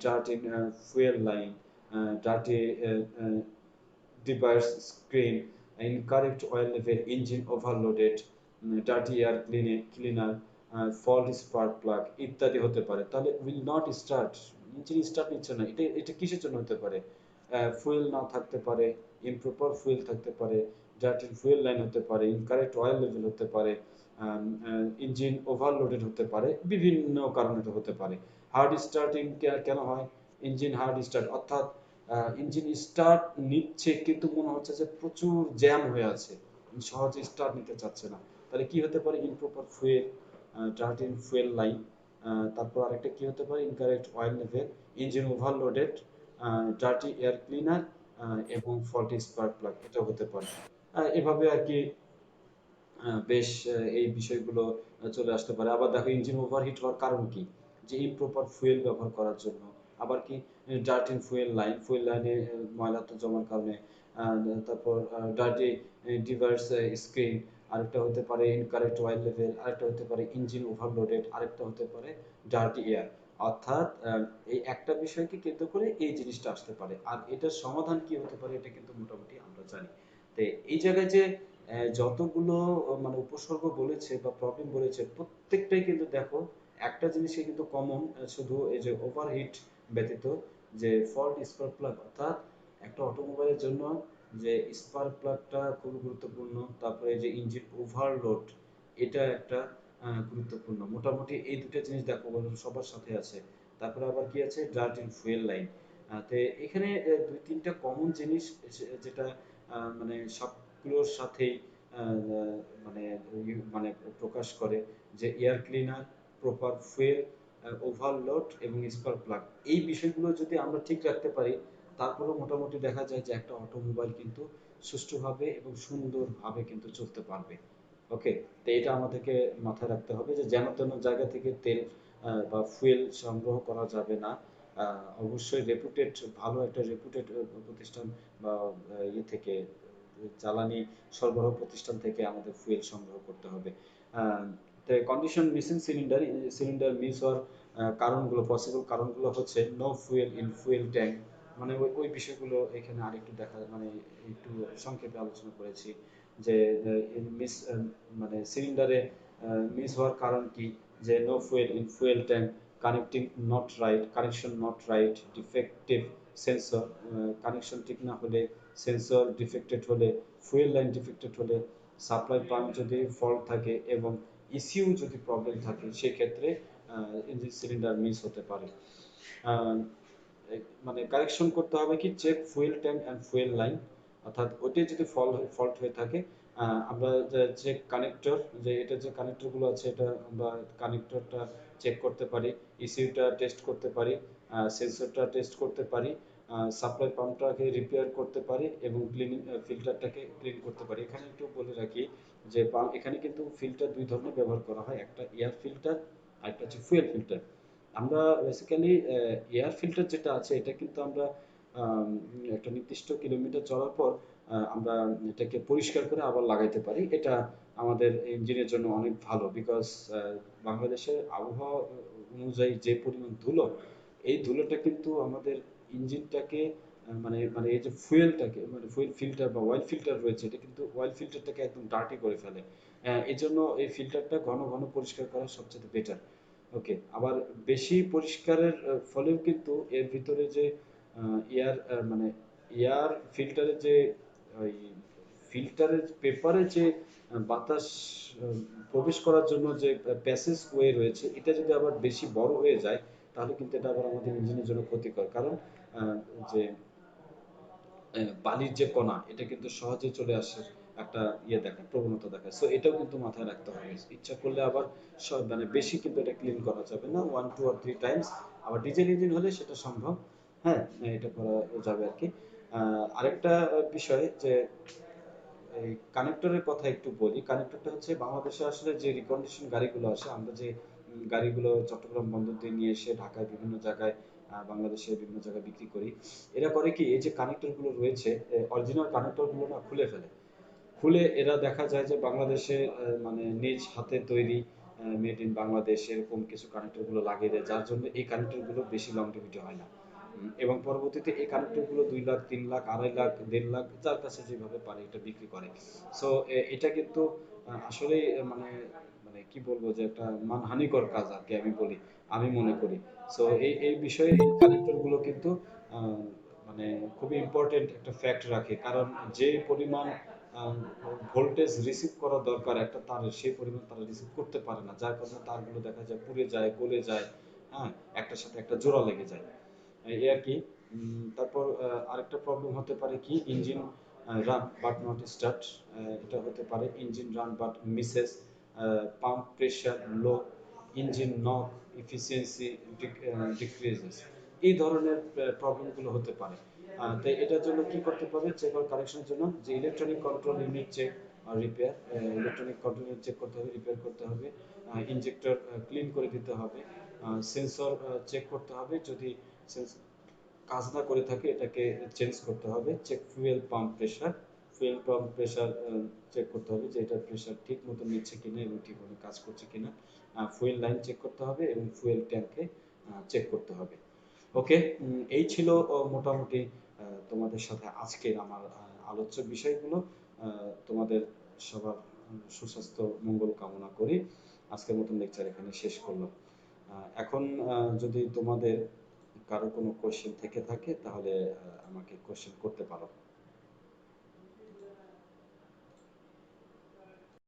dirty fuel line, dirty device screen, incorrect oil level, engine overloaded, dirty air cleaner, faulty spark plug ইত্যাদি হতে পারে। তাহলে will not start, engine start নিচ্ছে না, এটা এটা কিসের জন্য হতে পারে? ফুয়েল না থাকতে পারে, ইমপ্রপার ফুয়েল থাকতে পারে, ডার্টি ফুয়েল লাইন হতে পারে, ইনকারেক্ট অয়েল লেভেল হতে পারে, ইঞ্জিন ওভারলোডেড হতে পারে, বিভিন্ন কারণে এটা হতে পারে। হার্ড স্টার্টিং কেন হয়? ইঞ্জিন হার্ড স্টার্ট অর্থাৎ ইঞ্জিন স্টার্ট নিচ্ছে কিন্তু মনে হচ্ছে যে প্রচুর জ্যাম হয়ে আছে, সহজে স্টার্ট নিতে চাচ্ছে না। তাহলে কি হতে পারে? Improper fuel, dirty fuel line. তারপর আরেকটা কি হতে পারে? Incorrect oil level, engine overloaded, dirty air cleaner এবং ফল্টি স্পার্ক প্লাগ, এটা হতে পারে। এভাবে আর কি বেশ এই বিষয়গুলো চলে আসতে পারে। আবার দেখো ইঞ্জিন ওভারহিট হওয়ার কারণ কি? যে ইমপ্রপার ফুয়েল ব্যবহার করার জন্য। আবার কি? ডার্টি ফুয়েল লাইন, ফুয়েল লাইনে ময়লা জমার কারণে। তারপর ডার্টি ডিভার্স স্ক্রিন, আরেকটা হতে পারে ইনকারেক্ট অয়েল লেভেল, আরেকটা হতে পারে ইঞ্জিন ওভারলোডেড, আরেকটা হতে পারে ডার্টি এয়ার। অর্থাৎ এই একটা বিষয়কে কেন্দ্র করে এই জিনিসটা আসতে পারে। আর এটার সমাধান কি হতে পারে এটা কিন্তু মোটামুটি আমরা জানি। তো এই জায়গায় যে যতগুলো মানে উপসর্গ বলেছে বা প্রবলেম বলেছে, প্রত্যেকটাই কিন্তু দেখো একটা জিনিসই কিন্তু কমন, শুধু এই যে ওভারহিট ব্যতীত, যে ফল্ট স্পার্ক প্লাগ, অর্থাৎ একটা অটোমোবাইলের জন্য যে স্পার্ক প্লাগটা খুব গুরুত্বপূর্ণ। তারপরে যে ইঞ্জিন ওভারলোড, এটা একটা গুরুত্বপূর্ণ। মোটামুটি এই দুটো জিনিস দেখো সবার সাথে আছে। তারপরে আবার কি আছে? Dirt in fuel line. তো এখানে দুই তিনটা কমন জিনিস যেটা মানে সবগুলোর সাথেই মানে মানে প্রকাশ করে যে air cleaner, proper fuel, overload এবং স্পার্ক প্লাগ, এই বিষয়গুলো যদি আমরা ঠিক রাখতে পারি, তারপরেও মোটামুটি দেখা যায় যে একটা অটোমোবাইল কিন্তু সুষ্ঠুভাবে এবং সুন্দরভাবে কিন্তু চলতে পারবে। ওকে, তো এটা আমাদেরকে মাথায় রাখতে হবে যে যেন তেন জায়গা থেকে তেল বা ফুয়েল সংগ্রহ করা যাবে না। অবশ্যই রেপুটেড, ভালো একটা রেপুটেড প্রতিষ্ঠান বা ইয়ে থেকে, জ্বালানি সরবরাহ প্রতিষ্ঠান থেকে আমাদের ফুয়েল সংগ্রহ করতে হবে। তো condition missing cylinder, cylinder miss হওয়ার কারণগুলো, পসিবল কারণগুলো হচ্ছে no fuel in fuel tank, মানে ওই ওই বিষয়গুলো এখানে আরেকটু দেখা, মানে একটু সংক্ষেপে আলোচনা করেছি যে মিস, মানে সিলিন্ডারে মিস হওয়ার কারণ কি, যে no fuel in fuel tank, connecting not right, connection not right, defective sensor, connection ঠিক না হলে, সেন্সর ডিফেক্টেড হলে, ফুয়েল লাইন ডিফেক্টেড হলে, সাপ্লাই পাম্প যদি ফল্ট থাকে এবং ইসিউ যদি প্রবলেম থাকে, সেক্ষেত্রে ইঞ্জিন সিলিন্ডার মিস হতে পারে। আহ, মানে কারেকশন করতে হবে কি, check fuel tank and fuel line, অর্থাৎ ওইটাই যদি ফল্ট হয়ে থাকে, আমরা চেক কানেক্টর, যে এটা যে কানেক্টরগুলো আছে এটা আমরা কানেক্টরটা চেক করতে পারি, ইসিউটা টেস্ট করতে পারি, সেন্সরটা টেস্ট করতে পারি, সাপ্লাই পাম্পটাকে রিপেয়ার করতে পারি এবং ক্লিনিং ফিল্টারটাকে ক্লিন করতে পারি। এখানে একটু বলে রাখি যে পাম্প, এখানে কিন্তু ফিল্টার দুই ধরনের ব্যবহার করা হয়, একটা এয়ার ফিল্টার আর একটা হচ্ছে ফুয়েল ফিল্টার। আমরা বেসিক্যালি এয়ার ফিল্টার যেটা আছে এটা কিন্তু আমরা একটা নির্দিষ্ট কিলোমিটার চলার পর আমরা এটাকে পরিষ্কার করে আবার লাগাইতে পারি। এটা আমাদের ইঞ্জিনের জন্য অনেক ভালো, বিকজ বাংলাদেশের আবহাওয়া অনুযায়ী যে পরিমাণ ধুলো, এই ধুলোটা কিন্তু আমাদের ইঞ্জিনটাকে মানে মানে এই যে ফুয়েলটাকে, মানে ফুয়েল ফিল্টার বা অয়েল ফিল্টার রয়েছে, এটা কিন্তু অয়েল ফিল্টারটাকে একদম ডার্টি করে ফেলে। এই জন্য এই ফিল্টারটা ঘন ঘন পরিষ্কার করা সবচেয়ে বেটার। ওকে, আবার বেশি পরিষ্কারের ফলেও কিন্তু এর ভিতরে যে এয়ার, মানে এয়ার ফিল্টারের যে ওই ফিল্টারের পেপারে যে বাতাস প্রবেশ করার জন্য যে প্যাসেজ ওয়ে রয়েছে, এটা যদি আবার বেশি বড় হয়ে যায়, তাহলে কিন্তু এটা আবার আমাদের ইঞ্জিনের জন্য ক্ষতিকর। কারণ আহ, যে বালির যে কণা, এটা কিন্তু সহজে চলে আসে, একটা ইয়ে দেখায়, প্রবণতা দেখায়। সো এটাও কিন্তু মাথায় রাখতে হবে। ইচ্ছা করলে আবার মানে বেশি কিন্তু এটা ক্লিন করা যাবে না, 1 2 or 3 টাইমস। আবার ডিজেল ইঞ্জিন হলে সেটা সম্ভব, হ্যাঁ, এটা করা যাবে আর কি। আরেকটা বিষয় যে এই কানেক্টরের কথা একটু বলি। কানেক্টরটা হচ্ছে বাংলাদেশে আসলে যে রিকন্ডিশন গাড়িগুলো আসে, আমরা যে গাড়িগুলো চট্টগ্রাম বন্দর দিয়ে নিয়ে এসে ঢাকায় বিভিন্ন জায়গায়, বাংলাদেশের বিভিন্ন জায়গায় বিক্রি করি, এরা করে কি, এই যে কানেক্টরগুলো রয়েছে, অরিজিনাল কানেক্টরগুলো না খুলে ফেলে। খুলে এরা দেখা যায় যে বাংলাদেশে মানে নিজ হাতে তৈরি, মেড ইন বাংলাদেশ এরকম কিছু কানেক্টরগুলো লাগিয়ে দেয়, যার জন্য এই কানেক্টরগুলো বেশি লংজিভিটি হয় না। এবং পরবর্তীতে এই কানেক্টরগুলো 2 লাখ, 3 লাখ, 2.5 লাখ, 1.5 লাখ, যার কাছে যেভাবে পারে এটা বিক্রি করে। সো এটা কিন্তু আসলে মানে মানে কি বলবো, যে একটা মানহানিকর কাজ আর কি, আমি বলি, আমি মনে করি। সো এই এই বিষয়ে এই কানেক্টরগুলো কিন্তু আহ, মানে খুবই ইম্পর্টেন্ট একটা ফ্যাক্ট রাখে, কারণ যে পরিমাণ ভোল্টেজ রিসিভ করা দরকার একটা তারের, সেই পরিমাণ তারা রিসিভ করতে পারে না, যার কারণে তারগুলো দেখা যায় পুড়ে যায়, গলে যায়, হ্যাঁ, একটার সাথে একটা জোড়া লেগে যায়, এই আর কি। তারপর আরেকটা প্রবলেম হতে পারে কি, engine run but not start, এটা হতে পারে engine run but Mrs, pump pressure low, engine knock, efficiency decreases, এই ধরনের প্রবলেমগুলো হতে পারে। তাই এটার জন্য কি করতে হবে, চেক আর কারেকশনের জন্য যে ইলেকট্রনিক কন্ট্রোল ইউনিট চেক আর repair, electronic control unit check করতে হবে, রিপেয়ার করতে হবে, ইনজেক্টর ক্লিন করে দিতে হবে, সেন্সর চেক করতে হবে, যদি কাজ না করে থাকে এটাকে চেঞ্জ করতে হবে, check fuel pump pressure, fuel pump pressure check করতে হবে যে এটার প্রেশার ঠিক মতো নিচ্ছে কিনা এবং ঠিকভাবে কাজ করছে কিনা, ফুয়েল লাইন চেক করতে হবে এবং ফুয়েল ট্যাঙ্কে চেক করতে হবে। ওকে, এই ছিল মোটামুটি তোমাদের সাথে আজকের আমার আলোচ্য বিষয়গুলো। তোমাদের সবার সুস্বাস্থ্য মঙ্গল কামনা করি। আজকের মতন লেকচার এখানে শেষ করলাম। এখন যদি তোমাদের কারো কোনো কোশ্চেন থেকে থাকে তাহলে আমাকে কোশ্চেন করতে পারো।